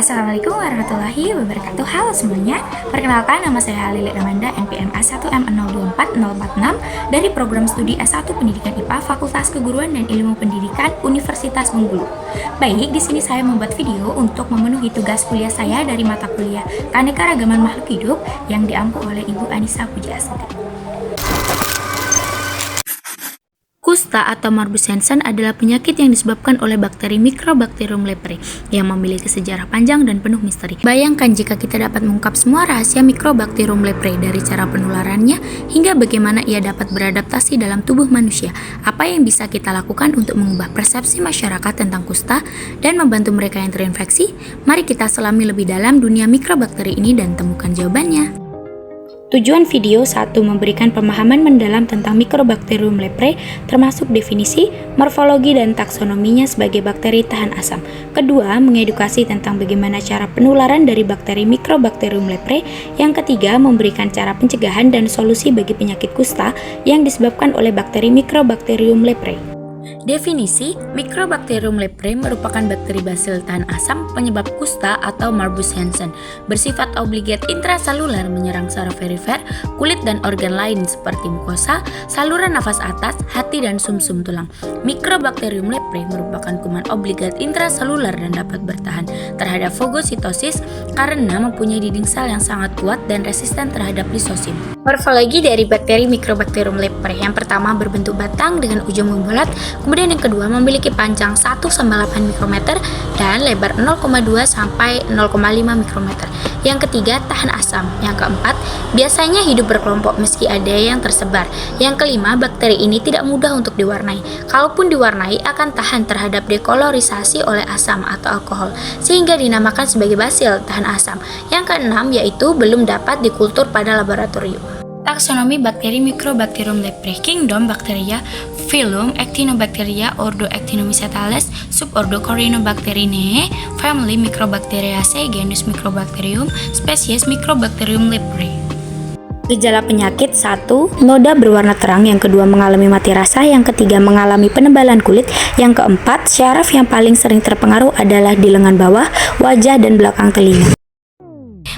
Assalamualaikum warahmatullahi wabarakatuh. Halo semuanya, perkenalkan nama saya Lilit Amanda, NPM A1M024046 dari program studi S1 Pendidikan IPA Fakultas Keguruan dan Ilmu Pendidikan Universitas Bengkulu. Baik, di sini saya membuat video untuk memenuhi tugas kuliah saya dari mata kuliah Keanekaragaman Makhluk Hidup yang diampu oleh Ibu Anissa Pujiastuti. Kusta atau morbus Hansen adalah penyakit yang disebabkan oleh bakteri Microbacterium leprae yang memiliki sejarah panjang dan penuh misteri. Bayangkan jika kita dapat mengungkap semua rahasia Microbacterium leprae dari cara penularannya hingga bagaimana ia dapat beradaptasi dalam tubuh manusia. Apa yang bisa kita lakukan untuk mengubah persepsi masyarakat tentang kusta dan membantu mereka yang terinfeksi? Mari kita selami lebih dalam dunia mikrobakteri ini dan temukan jawabannya. Tujuan video 1. Memberikan pemahaman mendalam tentang Microbacterium leprae termasuk definisi, morfologi, dan taksonominya sebagai bakteri tahan asam. Kedua, mengedukasi tentang bagaimana cara penularan dari bakteri Microbacterium leprae. Yang ketiga, memberikan cara pencegahan dan solusi bagi penyakit kusta yang disebabkan oleh bakteri Microbacterium leprae. Definisi, Microbacterium leprae merupakan bakteri basil tahan asam penyebab kusta atau morbus Hansen, bersifat obligat intraseluler menyerang saraf perifer, kulit dan organ lain seperti mukosa, saluran nafas atas, hati dan sumsum tulang. Microbacterium leprae merupakan kuman obligat intraseluler dan dapat bertahan terhadap fagositosis karena mempunyai dinding sel yang sangat kuat dan resisten terhadap lisosim. Morfologi dari bakteri Microbacterium leprae yang pertama berbentuk batang dengan ujung membulat. Kemudian yang kedua memiliki panjang 1-8 mikrometer dan lebar 0,2 sampai 0,5 mikrometer. Yang ketiga, tahan asam. Yang keempat, biasanya hidup berkelompok meski ada yang tersebar. Yang kelima, bakteri ini tidak mudah untuk diwarnai. Kalaupun diwarnai akan tahan terhadap dekolorisasi oleh asam atau alkohol, sehingga dinamakan sebagai basil tahan asam. Yang keenam, yaitu belum dapat dikultur pada laboratorium. Taksonomi bakteri Microbacterium leprae. Kingdom Bacteria, Phylum Actinobacteria, Ordo Actinomycetales, Subordo Corynebacteriinae, Family Microbacteriaceae, Genus Microbacterium, Spesies Microbacterium leprae. Gejala penyakit 1. Noda berwarna terang. Yang kedua, mengalami mati rasa. Yang ketiga, mengalami penebalan kulit. Yang keempat, syaraf yang paling sering terpengaruh adalah di lengan bawah, wajah, dan belakang telinga.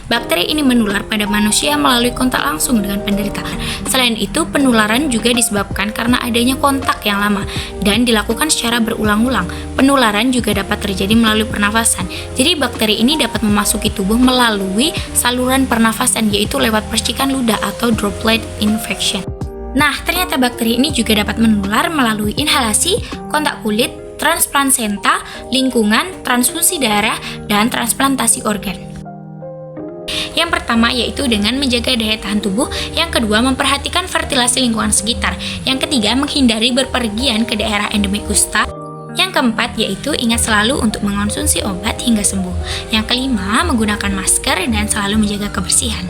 Bakteri ini menular pada manusia melalui kontak langsung dengan penderita. Selain itu, penularan juga disebabkan karena adanya kontak yang lama dan dilakukan secara berulang-ulang. Penularan juga dapat terjadi melalui pernafasan. Jadi bakteri ini dapat memasuki tubuh melalui saluran pernafasan, yaitu lewat percikan ludah atau droplet infection. Nah, ternyata bakteri ini juga dapat menular melalui inhalasi, kontak kulit, transplasenta, lingkungan, transfusi darah, dan transplantasi organ. Yang pertama yaitu dengan menjaga daya tahan tubuh, yang kedua memperhatikan ventilasi lingkungan sekitar, yang ketiga menghindari berpergian ke daerah endemik kusta, yang keempat yaitu ingat selalu untuk mengonsumsi obat hingga sembuh, yang kelima menggunakan masker dan selalu menjaga kebersihan.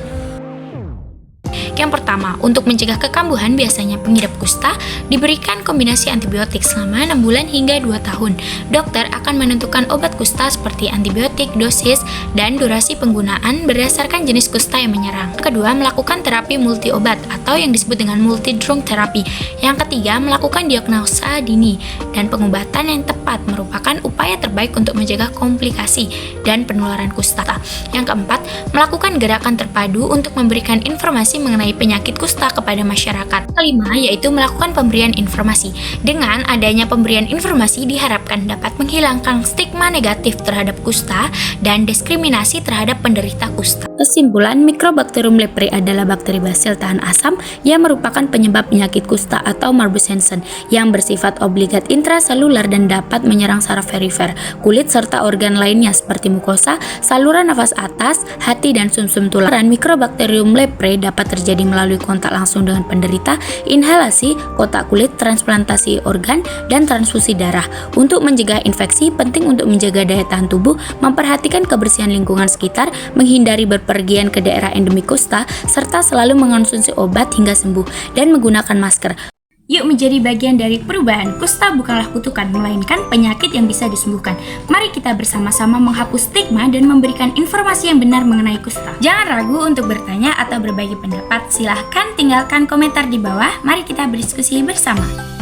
Yang pertama, untuk mencegah kekambuhan biasanya pengidap kusta diberikan kombinasi antibiotik selama 6 bulan hingga 2 tahun. Dokter akan menentukan obat kusta seperti antibiotik, dosis, dan durasi penggunaan berdasarkan jenis kusta yang menyerang. Kedua, melakukan terapi multi obat atau yang disebut dengan multi drug therapy. Yang ketiga, melakukan diagnosa dini dan pengobatan yang tepat merupakan upaya terbaik untuk mencegah komplikasi dan penularan kusta. Yang keempat, melakukan gerakan terpadu untuk memberikan informasi mengenai penyakit kusta kepada masyarakat. Kelima, yaitu melakukan pemberian informasi. Dengan adanya pemberian informasi diharapkan dapat menghilangkan stigma negatif terhadap kusta dan diskriminasi terhadap penderita kusta. Kesimpulan, Microbacterium leprae adalah bakteri basil tahan asam yang merupakan penyebab penyakit kusta atau morbus Hansen yang bersifat obligat intraseluler dan dapat menyerang saraf perifer, kulit serta organ lainnya seperti mukosa, saluran nafas atas, hati dan sumsum tulang. Microbacterium leprae dapat terjadi melalui kontak langsung dengan penderita, inhalasi, kotak kulit, transplantasi organ, dan transfusi darah. Untuk mencegah infeksi, penting untuk menjaga daya tahan tubuh, memperhatikan kebersihan lingkungan sekitar, menghindari berpergian ke daerah endemik kusta, serta selalu mengonsumsi obat hingga sembuh, dan menggunakan masker. Yuk menjadi bagian dari perubahan. Kusta bukanlah kutukan, melainkan penyakit yang bisa disembuhkan. Mari kita bersama-sama menghapus stigma dan memberikan informasi yang benar mengenai kusta. Jangan ragu untuk bertanya atau berbagi pendapat. Silahkan tinggalkan komentar di bawah. Mari kita berdiskusi bersama.